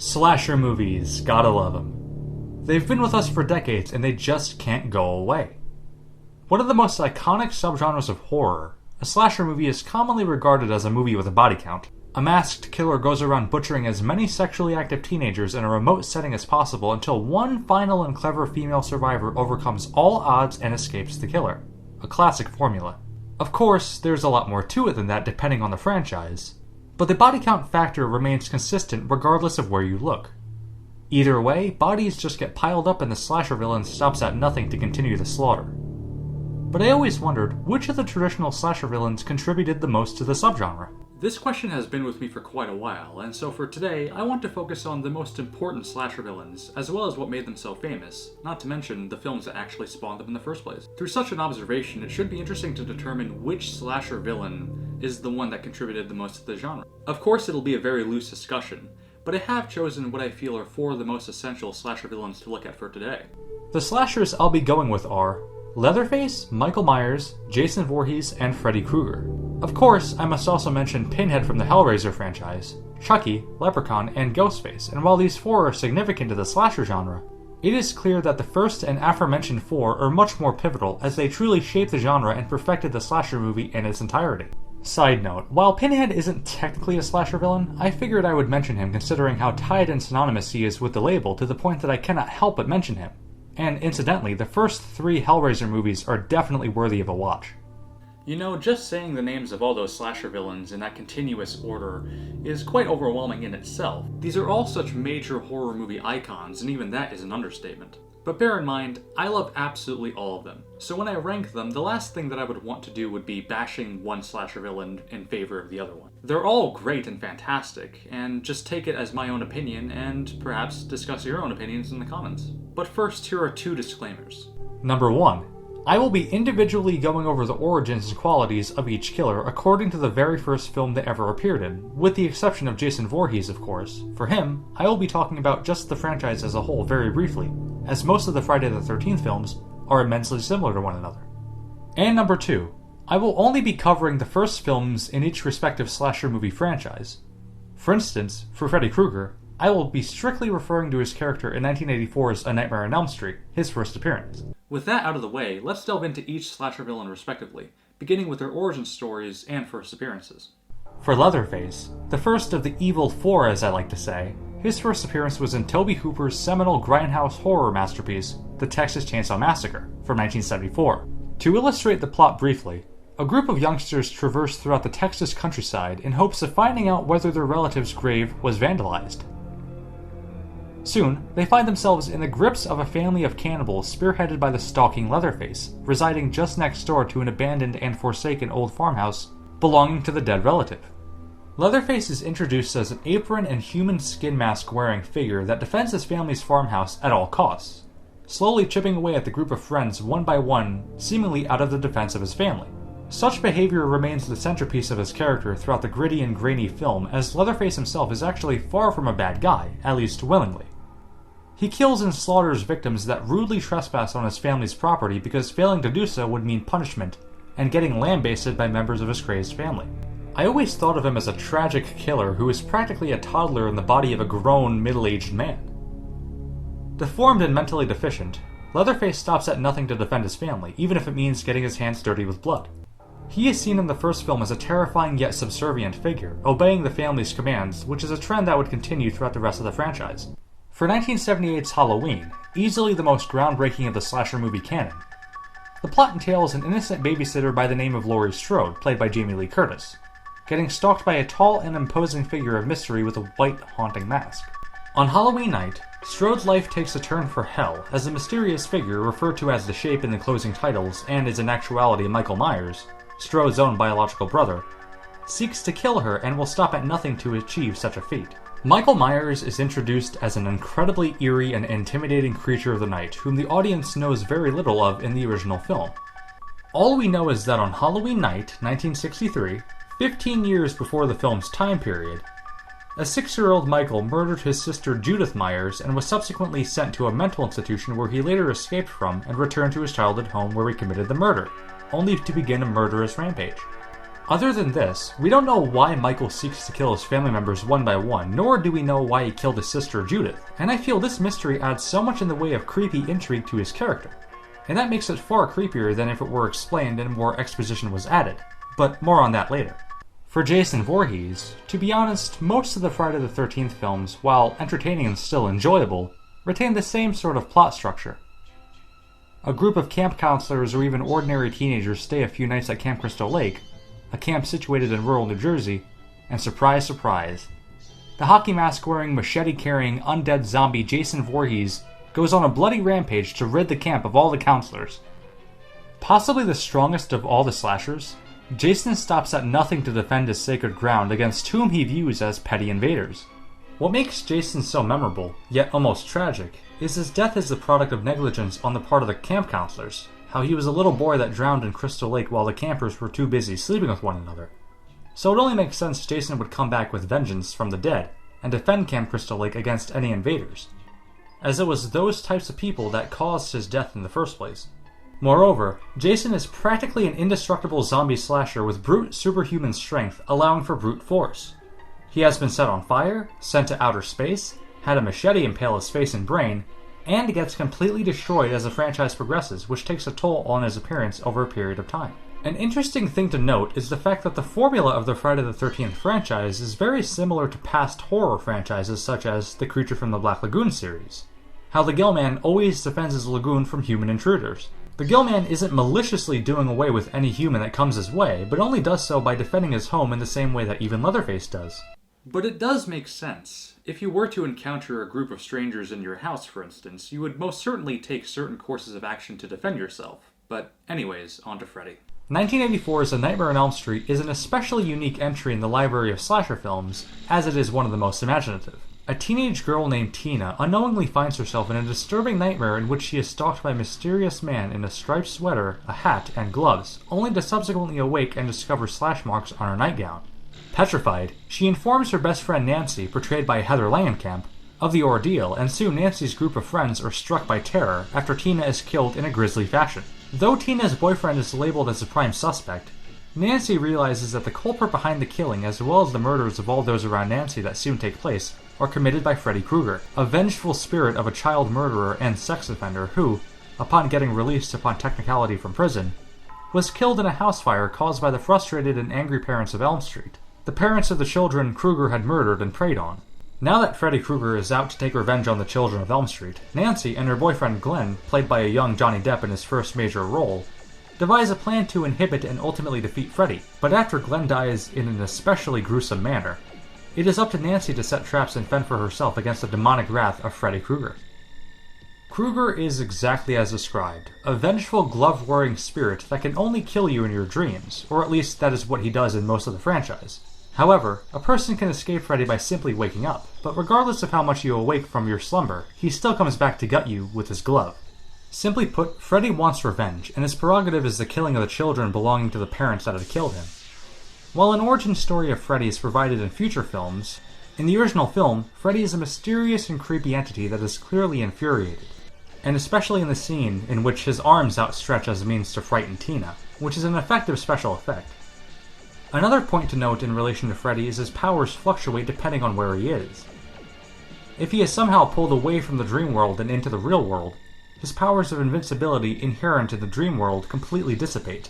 Slasher movies, gotta love them. They've been with us for decades and they just can't go away. One of the most iconic subgenres of horror, a slasher movie is commonly regarded as a movie with a body count. A masked killer goes around butchering as many sexually active teenagers in a remote setting as possible until one final and clever female survivor overcomes all odds and escapes the killer. A classic formula. Of course, there's a lot more to it than that depending on the franchise, but the body count factor remains consistent regardless of where you look. Either way, bodies just get piled up and the slasher villain stops at nothing to continue the slaughter. But I always wondered, which of the traditional slasher villains contributed the most to the subgenre? This question has been with me for quite a while, and so for today, I want to focus on the most important slasher villains, as well as what made them so famous, not to mention the films that actually spawned them in the first place. Through such an observation, it should be interesting to determine which slasher villain is the one that contributed the most to the genre. Of course, it'll be a very loose discussion, but I have chosen what I feel are four of the most essential slasher villains to look at for today. The slashers I'll be going with are Leatherface, Michael Myers, Jason Voorhees, and Freddy Krueger. Of course, I must also mention Pinhead from the Hellraiser franchise, Chucky, Leprechaun, and Ghostface, and while these four are significant to the slasher genre, it is clear that the first and aforementioned four are much more pivotal as they truly shaped the genre and perfected the slasher movie in its entirety. Side note, while Pinhead isn't technically a slasher villain, I figured I would mention him considering how tied and synonymous he is with the label to the point that I cannot help but mention him. And incidentally, the first three Hellraiser movies are definitely worthy of a watch. You know, just saying the names of all those slasher villains in that continuous order is quite overwhelming in itself. These are all such major horror movie icons, and even that is an understatement. But bear in mind, I love absolutely all of them. So when I rank them, the last thing that I would want to do would be bashing one slasher villain in favor of the other one. They're all great and fantastic, and just take it as my own opinion and perhaps discuss your own opinions in the comments. But first, here are two disclaimers. Number 1. I will be individually going over the origins and qualities of each killer according to the very first film they ever appeared in, with the exception of Jason Voorhees, of course. For him, I will be talking about just the franchise as a whole very briefly, as most of the Friday the 13th films are immensely similar to one another. And number 2, I will only be covering the first films in each respective slasher movie franchise. For instance, for Freddy Krueger, I will be strictly referring to his character in 1984's A Nightmare on Elm Street, his first appearance. With that out of the way, let's delve into each slasher villain respectively, beginning with their origin stories and first appearances. For Leatherface, the first of the evil four as I like to say, his first appearance was in Tobe Hooper's seminal grindhouse horror masterpiece, The Texas Chainsaw Massacre, from 1974. To illustrate the plot briefly, a group of youngsters traverse throughout the Texas countryside in hopes of finding out whether their relative's grave was vandalized. Soon, they find themselves in the grips of a family of cannibals spearheaded by the stalking Leatherface, residing just next door to an abandoned and forsaken old farmhouse belonging to the dead relative. Leatherface is introduced as an apron and human skin mask wearing figure that defends his family's farmhouse at all costs, slowly chipping away at the group of friends one by one, seemingly out of the defense of his family. Such behavior remains the centerpiece of his character throughout the gritty and grainy film, as Leatherface himself is actually far from a bad guy, at least willingly. He kills and slaughters victims that rudely trespass on his family's property because failing to do so would mean punishment, and getting lambasted by members of his crazed family. I always thought of him as a tragic killer who is practically a toddler in the body of a grown, middle-aged man. Deformed and mentally deficient, Leatherface stops at nothing to defend his family, even if it means getting his hands dirty with blood. He is seen in the first film as a terrifying yet subservient figure, obeying the family's commands, which is a trend that would continue throughout the rest of the franchise. For 1978's Halloween, easily the most groundbreaking of the slasher movie canon, the plot entails an innocent babysitter by the name of Laurie Strode, played by Jamie Lee Curtis, getting stalked by a tall and imposing figure of mystery with a white, haunting mask. On Halloween night, Strode's life takes a turn for hell as a mysterious figure referred to as the Shape in the closing titles and is in actuality Michael Myers, Strode's own biological brother, seeks to kill her and will stop at nothing to achieve such a feat. Michael Myers is introduced as an incredibly eerie and intimidating creature of the night whom the audience knows very little of in the original film. All we know is that on Halloween night, 1963, 15 years before the film's time period, a 6-year-old Michael murdered his sister Judith Myers and was subsequently sent to a mental institution where he later escaped from and returned to his childhood home where he committed the murder, only to begin a murderous rampage. Other than this, we don't know why Michael seeks to kill his family members one by one, nor do we know why he killed his sister Judith, and I feel this mystery adds so much in the way of creepy intrigue to his character. And that makes it far creepier than if it were explained and more exposition was added, but more on that later. For Jason Voorhees, to be honest, most of the Friday the 13th films, while entertaining and still enjoyable, retain the same sort of plot structure. A group of camp counselors or even ordinary teenagers stay a few nights at Camp Crystal Lake, a camp situated in rural New Jersey, and surprise, surprise, the hockey mask-wearing, machete-carrying, undead zombie Jason Voorhees goes on a bloody rampage to rid the camp of all the counselors. Possibly the strongest of all the slashers, Jason stops at nothing to defend his sacred ground against whom he views as petty invaders. What makes Jason so memorable, yet almost tragic, is his death as the product of negligence on the part of the camp counselors, how he was a little boy that drowned in Crystal Lake while the campers were too busy sleeping with one another. So it only makes sense Jason would come back with vengeance from the dead and defend Camp Crystal Lake against any invaders, as it was those types of people that caused his death in the first place. Moreover, Jason is practically an indestructible zombie slasher with brute superhuman strength, allowing for brute force. He has been set on fire, sent to outer space, had a machete impale his face and brain, and gets completely destroyed as the franchise progresses, which takes a toll on his appearance over a period of time. An interesting thing to note is the fact that the formula of the Friday the 13th franchise is very similar to past horror franchises such as the Creature from the Black Lagoon series. How the Gillman always defends his lagoon from human intruders. The Gillman isn't maliciously doing away with any human that comes his way, but only does so by defending his home in the same way that even Leatherface does. But it does make sense. If you were to encounter a group of strangers in your house, for instance, you would most certainly take certain courses of action to defend yourself. But anyways, on to Freddy. 1984's A Nightmare on Elm Street is an especially unique entry in the library of slasher films, as it is one of the most imaginative. A teenage girl named Tina unknowingly finds herself in a disturbing nightmare in which she is stalked by a mysterious man in a striped sweater, a hat, and gloves, only to subsequently awake and discover slash marks on her nightgown. Petrified, she informs her best friend Nancy, portrayed by Heather Langenkamp, of the ordeal, and soon Nancy's group of friends are struck by terror after Tina is killed in a grisly fashion. Though Tina's boyfriend is labeled as the prime suspect, Nancy realizes that the culprit behind the killing, as well as the murders of all those around Nancy that soon take place, are committed by Freddy Krueger, a vengeful spirit of a child murderer and sex offender who, upon getting released upon technicality from prison, was killed in a house fire caused by the frustrated and angry parents of Elm Street, the parents of the children Krueger had murdered and preyed on. Now that Freddy Krueger is out to take revenge on the children of Elm Street, Nancy and her boyfriend Glenn, played by a young Johnny Depp in his first major role, devise a plan to inhibit and ultimately defeat Freddy. But after Glenn dies in an especially gruesome manner, it is up to Nancy to set traps and fend for herself against the demonic wrath of Freddy Krueger. Krueger is exactly as described, a vengeful glove-wearing spirit that can only kill you in your dreams, or at least that is what he does in most of the franchise. However, a person can escape Freddy by simply waking up, but regardless of how much you awake from your slumber, he still comes back to gut you with his glove. Simply put, Freddy wants revenge, and his prerogative is the killing of the children belonging to the parents that had killed him. While an origin story of Freddy is provided in future films, in the original film, Freddy is a mysterious and creepy entity that is clearly infuriated, and especially in the scene in which his arms outstretch as a means to frighten Tina, which is an effective special effect. Another point to note in relation to Freddy is his powers fluctuate depending on where he is. If he is somehow pulled away from the dream world and into the real world, his powers of invincibility inherent in the dream world completely dissipate,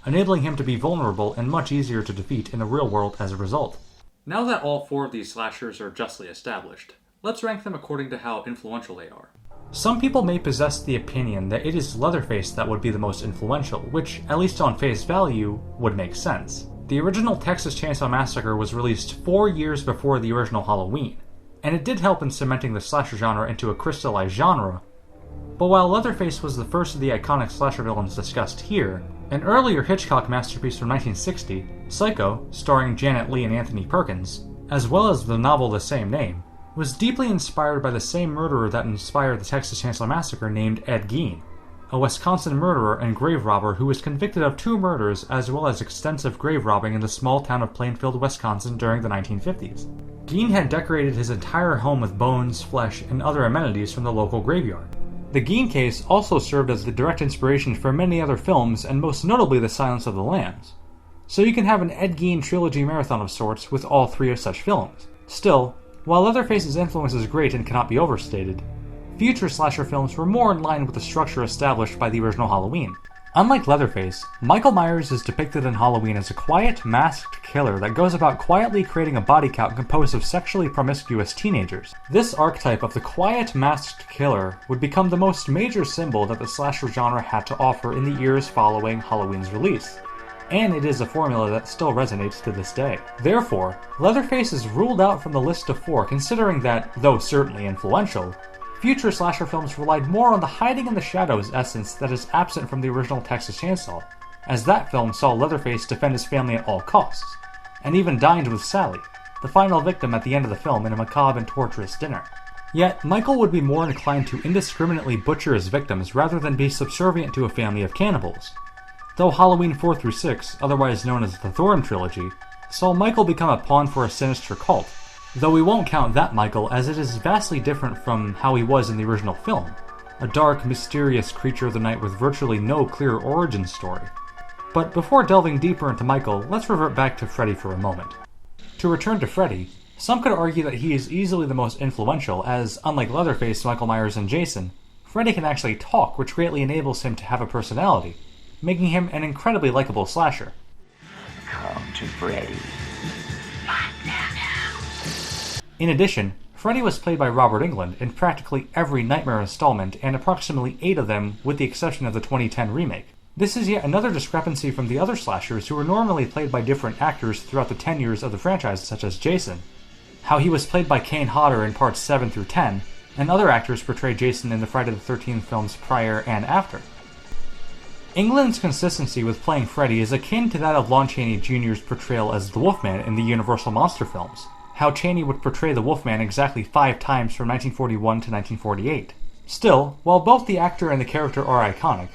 enabling him to be vulnerable and much easier to defeat in the real world as a result. Now that all four of these slashers are justly established, let's rank them according to how influential they are. Some people may possess the opinion that it is Leatherface that would be the most influential, which, at least on face value, would make sense. The original Texas Chainsaw Massacre was released 4 years before the original Halloween, and it did help in cementing the slasher genre into a crystallized genre. But while Leatherface was the first of the iconic slasher villains discussed here, an earlier Hitchcock masterpiece from 1960, Psycho, starring Janet Leigh and Anthony Perkins, as well as the novel the same name, was deeply inspired by the same murderer that inspired the Texas Chainsaw Massacre named Ed Gein, a Wisconsin murderer and grave robber who was convicted of 2 murders as well as extensive grave robbing in the small town of Plainfield, Wisconsin during the 1950s. Gein had decorated his entire home with bones, flesh, and other amenities from the local graveyard. The Gein case also served as the direct inspiration for many other films, and most notably The Silence of the Lambs. so you can have an Ed Gein trilogy marathon of sorts with all 3 of such films. Still, while Leatherface's influence is great and cannot be overstated, future slasher films were more in line with the structure established by the original Halloween. Unlike Leatherface, Michael Myers is depicted in Halloween as a quiet, masked killer that goes about quietly creating a body count composed of sexually promiscuous teenagers. This archetype of the quiet, masked killer would become the most major symbol that the slasher genre had to offer in the years following Halloween's release, and it is a formula that still resonates to this day. Therefore, Leatherface is ruled out from the list of 4, considering that, though certainly influential, future slasher films relied more on the hiding in the shadows essence that is absent from the original Texas Chainsaw, as that film saw Leatherface defend his family at all costs, and even dined with Sally, the final victim at the end of the film in a macabre and torturous dinner. Yet, Michael would be more inclined to indiscriminately butcher his victims rather than be subservient to a family of cannibals. Though Halloween 4 through 6, otherwise known as the Thorn Trilogy, saw Michael become a pawn for a sinister cult, though we won't count that Michael as it is vastly different from how he was in the original film, a dark, mysterious creature of the night with virtually no clear origin story. But before delving deeper into Michael, let's revert back to Freddy for a moment. To return to Freddy, some could argue that he is easily the most influential, as unlike Leatherface, Michael Myers, and Jason, Freddy can actually talk, which greatly enables him to have a personality, making him an incredibly likable slasher. Come to Freddy. In addition, Freddy was played by Robert Englund in practically every Nightmare installment, and approximately 8 of them with the exception of the 2010 remake. This is yet another discrepancy from the other slashers who were normally played by different actors throughout the 10 years of the franchise, such as Jason, how he was played by Kane Hodder in parts 7 through 10, and other actors portrayed Jason in the Friday the 13th films prior and after. Englund's consistency with playing Freddy is akin to that of Lon Chaney Jr.'s portrayal as the Wolfman in the Universal Monster films, how Chaney would portray the Wolfman exactly 5 times from 1941 to 1948. Still, while both the actor and the character are iconic,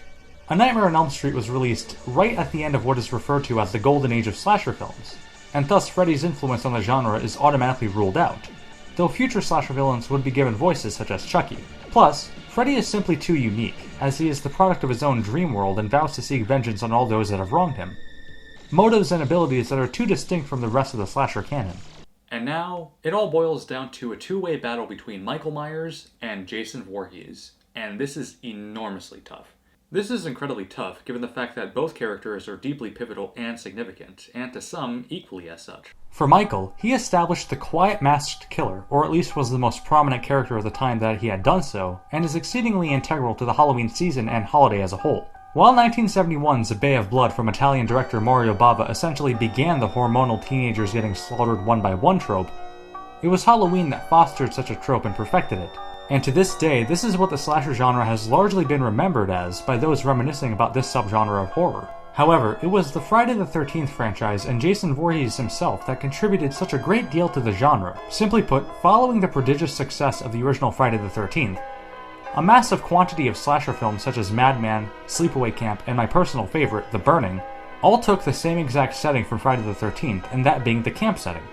A Nightmare on Elm Street was released right at the end of what is referred to as the golden age of slasher films, and thus Freddy's influence on the genre is automatically ruled out, though future slasher villains would be given voices such as Chucky. Plus, Freddy is simply too unique, as he is the product of his own dream world and vows to seek vengeance on all those that have wronged him, motives and abilities that are too distinct from the rest of the slasher canon. And now, it all boils down to a 2-way battle between Michael Myers and Jason Voorhees, and this is enormously tough. This is incredibly tough given the fact that both characters are deeply pivotal and significant, and to some, equally as such. For Michael, he established the quiet masked killer, or at least was the most prominent character of the time that he had done so, and is exceedingly integral to the Halloween season and holiday as a whole. While 1971's A Bay of Blood from Italian director Mario Bava essentially began the hormonal teenagers getting slaughtered one by one trope, it was Halloween that fostered such a trope and perfected it. And to this day, this is what the slasher genre has largely been remembered as by those reminiscing about this subgenre of horror. However, it was the Friday the 13th franchise and Jason Voorhees himself that contributed such a great deal to the genre. Simply put, following the prodigious success of the original Friday the 13th, a massive quantity of slasher films such as Madman, Sleepaway Camp, and my personal favorite, The Burning, all took the same exact setting from Friday the 13th, and that being the camp setting.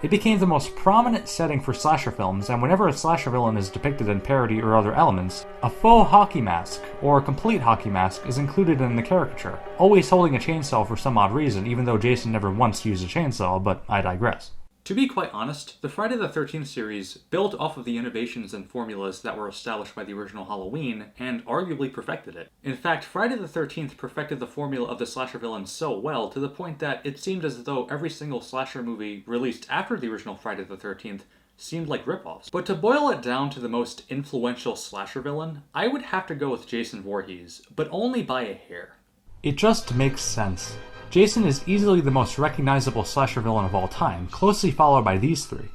It became the most prominent setting for slasher films, and whenever a slasher villain is depicted in parody or other elements, a faux hockey mask, or a complete hockey mask, is included in the caricature, always holding a chainsaw for some odd reason, even though Jason never once used a chainsaw, but I digress. To be quite honest, the Friday the 13th series built off of the innovations and formulas that were established by the original Halloween, and arguably perfected it. In fact, Friday the 13th perfected the formula of the slasher villain so well to the point that it seemed as though every single slasher movie released after the original Friday the 13th seemed like rip-offs. But to boil it down to the most influential slasher villain, I would have to go with Jason Voorhees, but only by a hair. It just makes sense. Jason is easily the most recognizable slasher villain of all time, closely followed by these 3.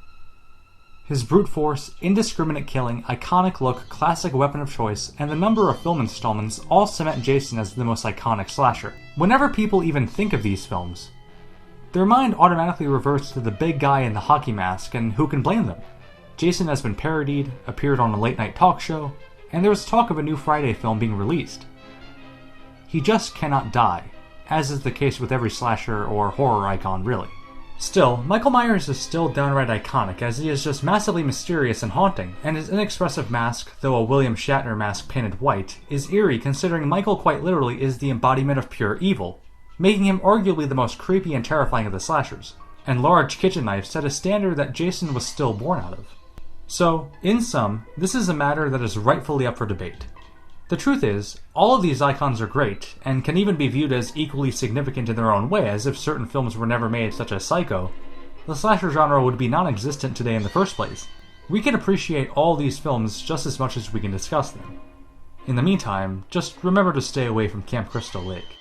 His brute force, indiscriminate killing, iconic look, classic weapon of choice, and the number of film installments all cement Jason as the most iconic slasher. Whenever people even think of these films, their mind automatically reverts to the big guy in the hockey mask, and who can blame them? Jason has been parodied, appeared on a late-night talk show, and there was talk of a new Friday film being released. He just cannot die, as is the case with every slasher or horror icon, really. Still, Michael Myers is still downright iconic, as he is just massively mysterious and haunting, and his inexpressive mask, though a William Shatner mask painted white, is eerie considering Michael quite literally is the embodiment of pure evil. making him arguably the most creepy and terrifying of the slashers, and Large Kitchen Knife set a standard that Jason was still born out of. So, in sum, this is a matter that is rightfully up for debate. The truth is, all of these icons are great, and can even be viewed as equally significant in their own way, as if certain films were never made, such as Psycho, the slasher genre would be non-existent today in the first place. We can appreciate all these films just as much as we can discuss them. In the meantime, just remember to stay away from Camp Crystal Lake.